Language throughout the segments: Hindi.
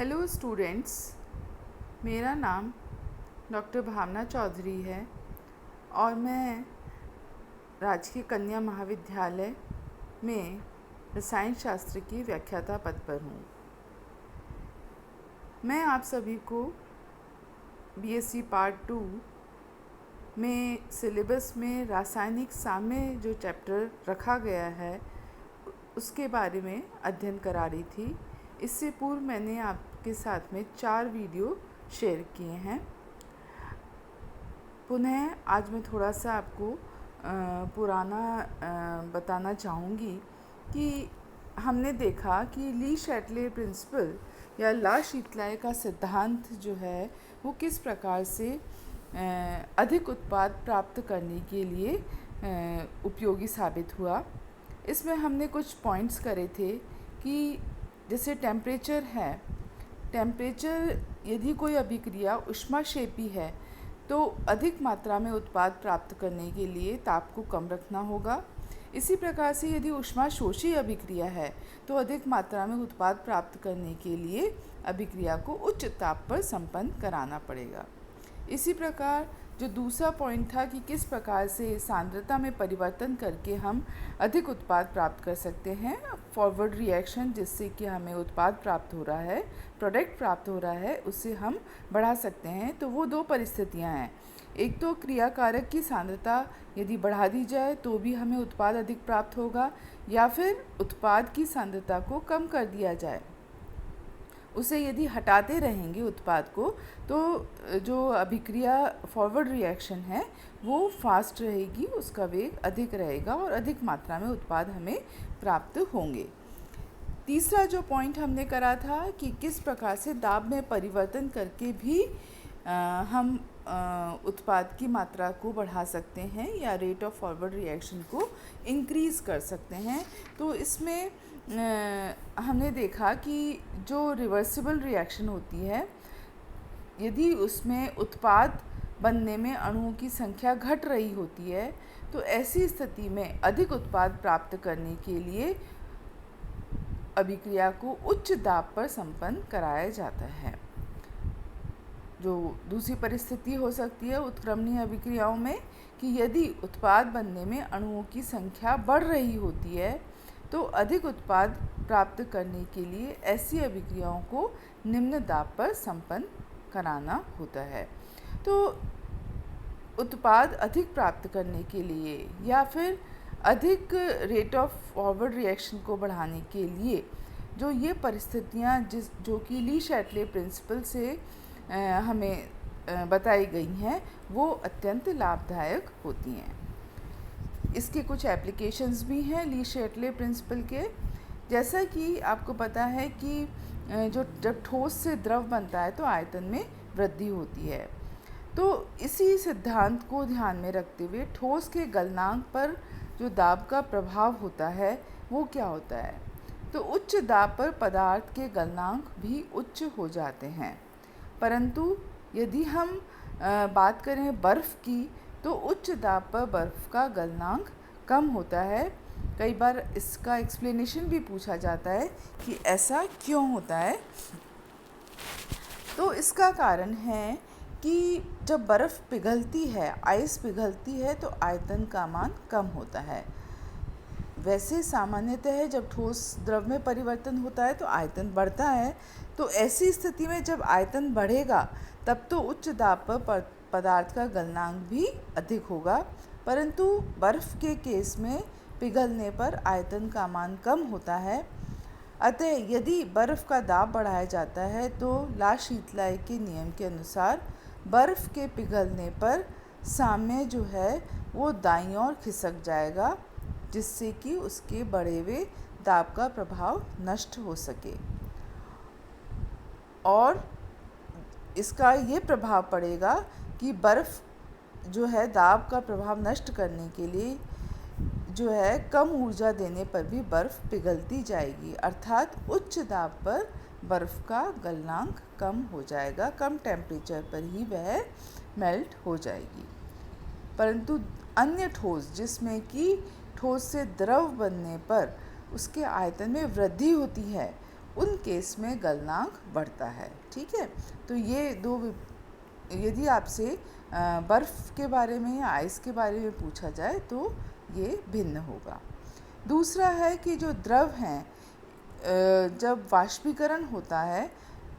हेलो स्टूडेंट्स, मेरा नाम डॉक्टर भावना चौधरी है और मैं राजकीय कन्या महाविद्यालय में रसायन शास्त्र की व्याख्याता पद पर हूँ। मैं आप सभी को बीएससी पार्ट 2 में सिलेबस में रासायनिक साम्य जो चैप्टर रखा गया है उसके बारे में अध्ययन करा रही थी। इससे पूर्व मैंने आपके साथ में 4 वीडियो शेयर किए हैं। पुनः आज मैं थोड़ा सा आपको पुराना बताना चाहूँगी कि हमने देखा कि ली शैटले प्रिंसिपल या ला शीतलाय का सिद्धांत जो है वो किस प्रकार से अधिक उत्पाद प्राप्त करने के लिए उपयोगी साबित हुआ। इसमें हमने कुछ पॉइंट्स करे थे कि जैसे टेम्परेचर है, टेम्परेचर यदि कोई अभिक्रिया ऊष्माक्षेपी है तो अधिक मात्रा में उत्पाद प्राप्त करने के लिए ताप को कम रखना होगा। इसी प्रकार से यदि ऊष्माशोषी अभिक्रिया है तो अधिक मात्रा में उत्पाद प्राप्त करने के लिए अभिक्रिया को उच्च ताप पर संपन्न कराना पड़ेगा। इसी प्रकार जो दूसरा पॉइंट था कि किस प्रकार से सांद्रता में परिवर्तन करके हम अधिक उत्पाद प्राप्त कर सकते हैं, फॉरवर्ड रिएक्शन जिससे कि हमें उत्पाद प्राप्त हो रहा है, प्रोडक्ट प्राप्त हो रहा है, उससे हम बढ़ा सकते हैं। तो वो 2 परिस्थितियां हैं। एक तो क्रियाकारक की सांद्रता यदि बढ़ा दी जाए तो भी हमें उत्पाद अधिक प्राप्त होगा, या फिर उत्पाद की सांद्रता को कम कर दिया जाए, उसे यदि हटाते रहेंगे उत्पाद को तो जो अभिक्रिया फॉरवर्ड रिएक्शन है वो फास्ट रहेगी, उसका वेग अधिक रहेगा और अधिक मात्रा में उत्पाद हमें प्राप्त होंगे। तीसरा जो पॉइंट हमने करा था कि किस प्रकार से दाब में परिवर्तन करके भी हम उत्पाद की मात्रा को बढ़ा सकते हैं या रेट ऑफ फॉरवर्ड रिएक्शन को इंक्रीज़ कर सकते हैं। तो इसमें हमने देखा कि जो रिवर्सिबल रिएक्शन होती है, यदि उसमें उत्पाद बनने में अणुओं की संख्या घट रही होती है तो ऐसी स्थिति में अधिक उत्पाद प्राप्त करने के लिए अभिक्रिया को उच्च दाब पर संपन्न कराया जाता है। जो दूसरी परिस्थिति हो सकती है उत्क्रमणीय अभिक्रियाओं में कि यदि उत्पाद बनने में अणुओं की संख्या बढ़ रही होती है तो अधिक उत्पाद प्राप्त करने के लिए ऐसी अभिक्रियाओं को निम्न दाब पर संपन्न कराना होता है। तो उत्पाद अधिक प्राप्त करने के लिए या फिर अधिक रेट ऑफ फॉरवर्ड रिएक्शन को बढ़ाने के लिए जो ये परिस्थितियाँ जो कि ली शैटले प्रिंसिपल से हमें बताई गई हैं वो अत्यंत लाभदायक होती हैं। इसके कुछ एप्लीकेशंस भी हैं ली शैटले प्रिंसिपल के। जैसा कि आपको पता है कि जब ठोस से द्रव बनता है तो आयतन में वृद्धि होती है। तो इसी सिद्धांत को ध्यान में रखते हुए ठोस के गलनांक पर जो दाब का प्रभाव होता है वो क्या होता है, तो उच्च दाब पर पदार्थ के गलनांक भी उच्च हो जाते हैं। परंतु यदि हम बात करें बर्फ़ की तो उच्च दाब पर बर्फ़ का गलनांक कम होता है। कई बार इसका एक्सप्लेनेशन भी पूछा जाता है कि ऐसा क्यों होता है। तो इसका कारण है कि जब बर्फ़ पिघलती है, आइस पिघलती है तो आयतन का मान कम होता है। वैसे सामान्यतः जब ठोस द्रव में परिवर्तन होता है तो आयतन बढ़ता है। तो ऐसी स्थिति में जब आयतन बढ़ेगा तब तो उच्च दाब पर पदार्थ का गलनांक भी अधिक होगा, परंतु बर्फ़ के केस में पिघलने पर आयतन का मान कम होता है। अतः यदि बर्फ़ का दाब बढ़ाया जाता है तो ला शीतलाय के नियम के अनुसार बर्फ़ के पिघलने पर साम्य जो है वो दाईं ओर खिसक जाएगा, जिससे कि उसके बढ़े हुए दाब का प्रभाव नष्ट हो सके। और इसका ये प्रभाव पड़ेगा कि बर्फ़ जो है दाब का प्रभाव नष्ट करने के लिए जो है कम ऊर्जा देने पर भी बर्फ़ पिघलती जाएगी, अर्थात उच्च दाब पर बर्फ़ का गलनांक कम हो जाएगा, कम टेम्परेचर पर ही वह मेल्ट हो जाएगी। परंतु अन्य ठोस जिसमें कि ठोस से द्रव बनने पर उसके आयतन में वृद्धि होती है, उन केस में गलनांक बढ़ता है। ठीक है, तो ये दो यदि आपसे बर्फ़ के बारे में या आइस के बारे में पूछा जाए तो ये भिन्न होगा। दूसरा है कि जो द्रव हैं जब वाष्पीकरण होता है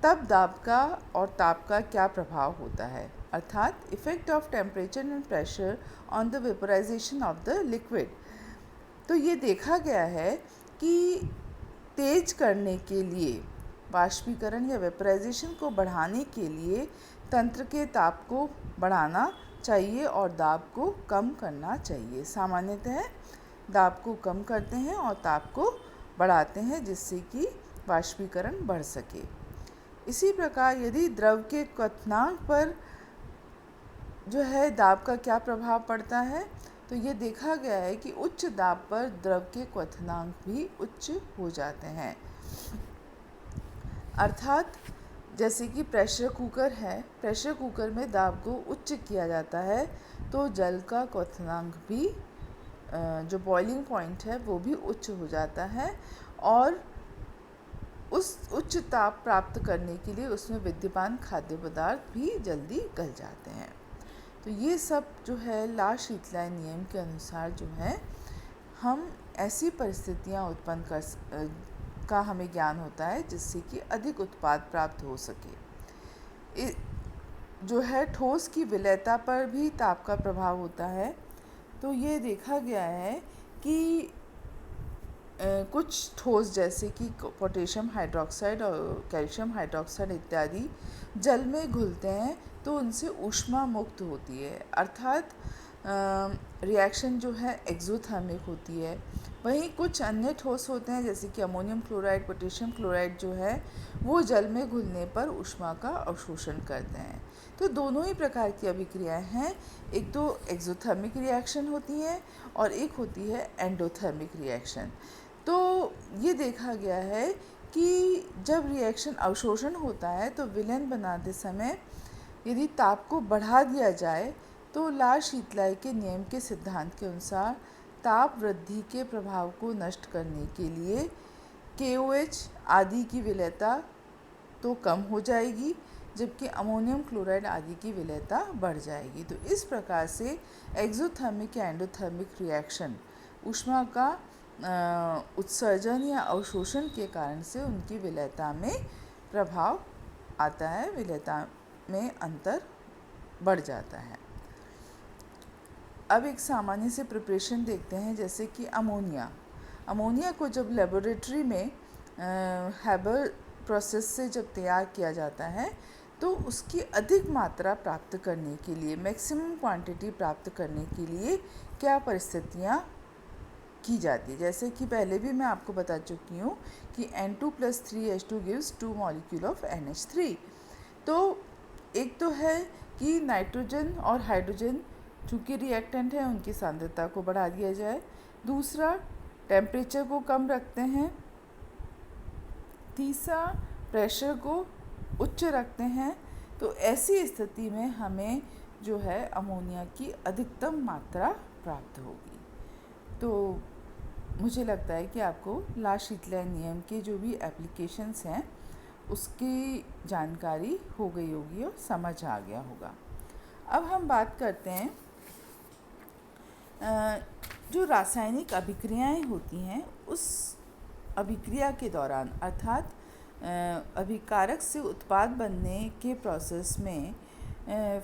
तब दाब का और ताप का क्या प्रभाव होता है, अर्थात effect of temperature and pressure on the vaporisation of the liquid. तो ये देखा गया है कि तेज करने के लिए, वाष्पीकरण या वेपोराइजेशन को बढ़ाने के लिए तंत्र के ताप को बढ़ाना चाहिए और दाब को कम करना चाहिए। सामान्यतः दाब को कम करते हैं और ताप को बढ़ाते हैं जिससे कि वाष्पीकरण बढ़ सके। इसी प्रकार यदि द्रव के क्वथनांक पर जो है दाब का क्या प्रभाव पड़ता है, तो ये देखा गया है कि उच्च दाब पर द्रव के क्वथनांक भी उच्च हो जाते हैं। अर्थात जैसे कि प्रेशर कुकर है, प्रेशर कुकर में दाब को उच्च किया जाता है तो जल का क्वथनांक भी जो बॉइलिंग पॉइंट है वो भी उच्च हो जाता है और उस उच्च ताप प्राप्त करने के लिए उसमें विद्यमान खाद्य पदार्थ भी जल्दी गल जाते हैं। तो ये सब जो है ला शीतलाय नियम के अनुसार जो है हम ऐसी परिस्थितियाँ उत्पन्न का हमें ज्ञान होता है जिससे कि अधिक उत्पाद प्राप्त हो सके। जो है ठोस की विलयता पर भी ताप का प्रभाव होता है। तो ये देखा गया है कि कुछ ठोस जैसे कि पोटेशियम हाइड्रोक्साइड और कैल्शियम हाइड्रोक्साइड इत्यादि जल में घुलते हैं तो उनसे ऊष्मा मुक्त होती है, अर्थात रिएक्शन जो है एक्सोथर्मिक होती है। वहीं कुछ अन्य ठोस होते हैं जैसे कि अमोनियम क्लोराइड, पोटेशियम क्लोराइड जो है वो जल में घुलने पर ऊष्मा का अवशोषण करते हैं। तो दोनों ही प्रकार की अभिक्रियाएं हैं, एक तो एक्सोथर्मिक रिएक्शन होती है और एक होती है एंडोथर्मिक रिएक्शन। तो ये देखा गया है कि जब रिएक्शन अवशोषण होता है तो विलयन बनाते समय यदि ताप को बढ़ा दिया जाए तो ला शीतलाय के नियम के सिद्धांत के अनुसार ताप वृद्धि के प्रभाव को नष्ट करने के लिए KOH आदि की विलयता तो कम हो जाएगी जबकि अमोनियम क्लोराइड आदि की विलयता बढ़ जाएगी। तो इस प्रकार से एक्सोथर्मिक या एंडोथर्मिक रिएक्शन ऊष्मा का उत्सर्जन या अवशोषण के कारण से उनकी विलयता में प्रभाव आता है, विलयता में अंतर बढ़ जाता है। अब एक सामान्य से प्रिपरेशन देखते हैं जैसे कि अमोनिया को जब लेबोरेटरी में हैबर प्रोसेस से जब तैयार किया जाता है तो उसकी अधिक मात्रा प्राप्त करने के लिए, मैक्सिमम क्वांटिटी प्राप्त करने के लिए क्या परिस्थितियाँ की जाती है। जैसे कि पहले भी मैं आपको बता चुकी हूँ कि N2+3H2 gives 2 molecule of NH3। तो एक तो है कि नाइट्रोजन और हाइड्रोजन चूँकि रिएक्टेंट है उनकी सांद्रता को बढ़ा दिया जाए। दूसरा, टेम्परेचर को कम रखते हैं। तीसरा, प्रेशर को उच्च रखते हैं। तो ऐसी स्थिति में हमें जो है अमोनिया की अधिकतम मात्रा प्राप्त होगी। तो मुझे लगता है कि आपको ला शीतलाय नियम के जो भी एप्लीकेशंस हैं उसकी जानकारी हो गई होगी और समझ आ गया होगा। अब हम बात करते हैं जो रासायनिक अभिक्रियाएं होती हैं उस अभिक्रिया के दौरान, अर्थात अभिकारक से उत्पाद बनने के प्रोसेस में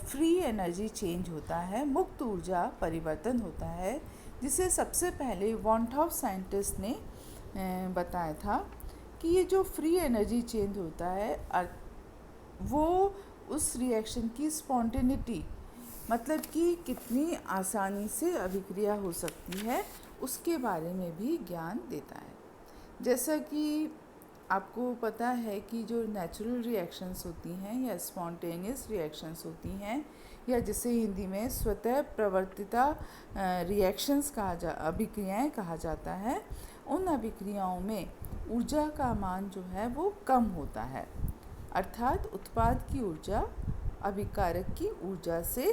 फ्री एनर्जी चेंज होता है, मुक्त ऊर्जा परिवर्तन होता है, जिसे सबसे पहले वॉन्टॉफ साइंटिस्ट ने बताया था कि ये जो फ्री एनर्जी चेंज होता है वो उस रिएक्शन की स्पॉन्टेनिटी, मतलब कि कितनी आसानी से अभिक्रिया हो सकती है, उसके बारे में भी ज्ञान देता है। जैसा कि आपको पता है कि जो नेचुरल रिएक्शंस होती हैं या स्पॉन्टेनियस रिएक्शंस होती हैं या जिसे हिंदी में स्वतः प्रवर्तिता रिएक्शंस अभिक्रियाएं कहा जाता है, उन अभिक्रियाओं में ऊर्जा का मान जो है वो कम होता है, अर्थात उत्पाद की ऊर्जा अभिकारक की ऊर्जा से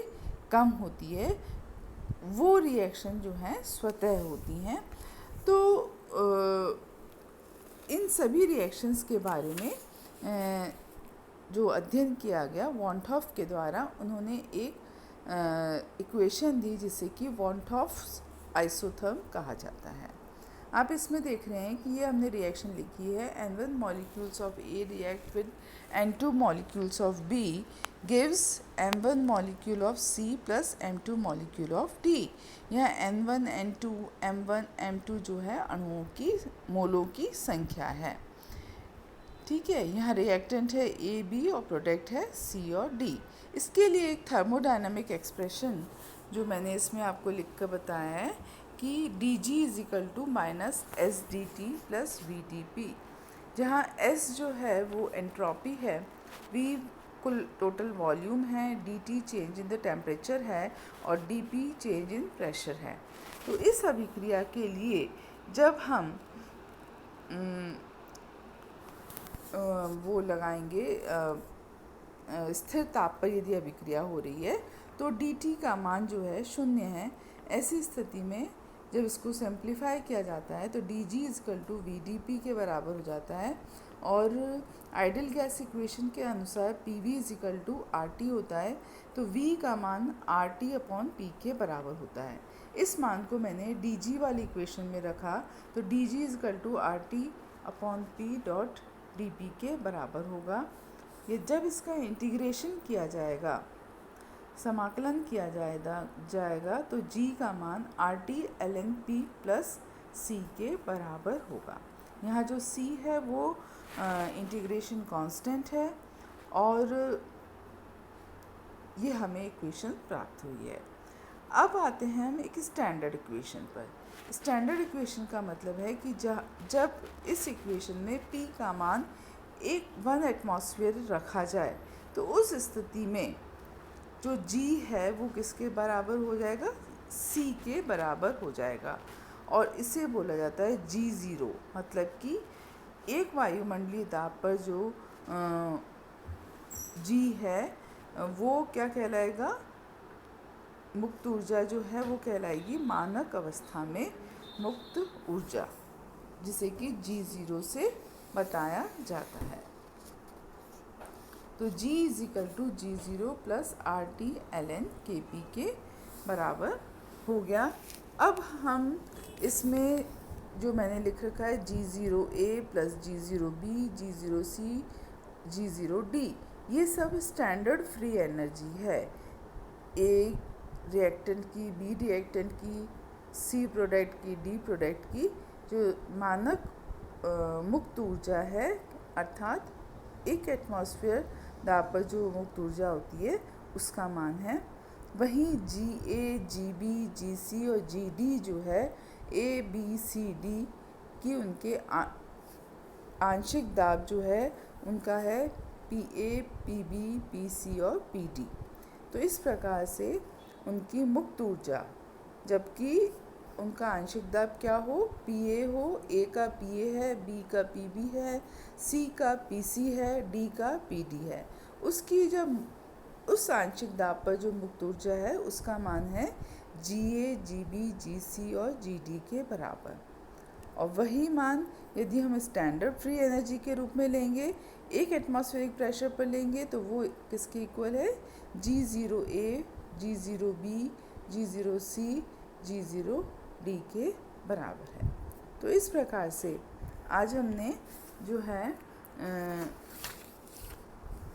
कम होती है। वो रिएक्शन जो है स्वतः होती हैं। तो इन सभी रिएक्शंस के बारे में जो अध्ययन किया गया वॉन हॉफ के द्वारा, उन्होंने एक इक्वेशन दी जिसे कि वॉन हॉफ्स आइसोथर्म कहा जाता है। आप इसमें देख रहे हैं कि ये हमने रिएक्शन लिखी है, N1 molecules of A react with N2 molecules of B gives M1 molecule of C plus M2 molecule of D। यह N1, N2, M1, M2 जो है अणुओं की मोलों की संख्या है। ठीक है, यहाँ रिएक्टेंट है ए बी और प्रोडक्ट है सी और डी। इसके लिए एक थर्मोडाइनमिक एक्सप्रेशन जो मैंने इसमें आपको लिख कर बताया है कि D G is equal to minus S D T plus V D P, जहाँ एस जो है वो एंट्रोपी है, वी कुल टोटल वॉल्यूम है, D T change in the temperature है और D P change in pressure है। तो इस अभिक्रिया के लिए जब हम वो लगाएंगे स्थिर ताप पर यदि अभिक्रिया हो रही है तो dt का मान जो है 0 है। ऐसी स्थिति में जब इसको सिंप्लीफाई किया जाता है तो dg equal to V D P के बराबर हो जाता है और आइडियल गैस इक्वेशन के अनुसार pv is equal to R T होता है, तो v का मान आर टी अपॉन पी के बराबर होता है। इस मान को मैंने dg वाली इक्वेशन में रखा तो dg is equal to R T upon P dot D P के बराबर होगा। ये जब इसका इंटीग्रेशन किया जाएगा, समाकलन किया जाएगा तो g का मान R T L N P plus C के बराबर होगा। यहाँ जो c है वो इंटीग्रेशन कांस्टेंट है और ये हमें इक्वेशन प्राप्त हुई है। अब आते हैं हम एक स्टैंडर्ड इक्वेशन पर। स्टैंडर्ड इक्वेशन का मतलब है कि जब इस इक्वेशन में p का मान 1 एटमॉस्फेयर रखा जाए तो उस स्थिति में जो g है वो किसके बराबर हो जाएगा, c के बराबर हो जाएगा और इसे बोला जाता है g0। मतलब कि एक वायुमंडलीय दाब पर जो g है वो क्या कहलाएगा, मुक्त ऊर्जा जो है वो कहलाएगी मानक अवस्था में मुक्त ऊर्जा, जिसे कि g0 से बताया जाता है। तो g is equal to g0 plus R T L N K P के बराबर हो गया। अब हम इसमें जो मैंने लिख रखा है g0a plus g0b, g0c, g0d, ये सब स्टैंडर्ड फ्री एनर्जी है। ए रिएक्टेंट की, बी रिएक्टेंट की, सी प्रोडक्ट की, डी प्रोडक्ट की जो मानक मुक्त ऊर्जा है, अर्थात 1 एटमॉस्फेयर दाब पर जो मुक्त ऊर्जा होती है उसका मान है। वहीं जी ए, जी बी, जी सी और जी डी जो है ए बी सी डी की उनके आंशिक दाब जो है उनका है P A, P B, P C और पी डी। तो इस प्रकार से उनकी मुक्त ऊर्जा, जबकि उनका आंशिक दाब क्या हो, पी ए हो, ए का पी ए है, बी का पी बी है, सी का पी सी है, डी का पी डी है, उसकी जब उस आंशिक दाब पर जो मुक्त ऊर्जा है उसका मान है जी ए, जी बी, जी सी और जी डी के बराबर। और वही मान यदि हम स्टैंडर्ड फ्री एनर्जी के रूप में लेंगे, 1 एटमॉस्फेरिक प्रेशर पर लेंगे तो वो किसके इक्वल है, g0a, g0b, g0c, g0d के बराबर है। तो इस प्रकार से आज हमने जो है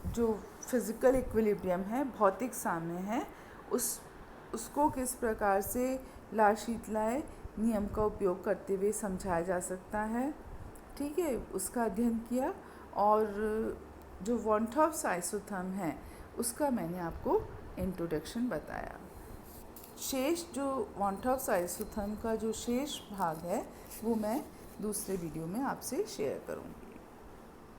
जो फिज़िकल इक्विलिब्रियम है, भौतिक साम्य है, उसको किस प्रकार से ला शीतलाय नियम का उपयोग करते हुए समझाया जा सकता है, ठीक है, उसका अध्ययन किया। और जो वॉन हॉफ्स आइसोथर्म है उसका मैंने आपको इंट्रोडक्शन बताया। शेष जो वॉन हॉफ्स आइसोथर्म का जो शेष भाग है वो मैं दूसरे वीडियो में आपसे शेयर करूँगी।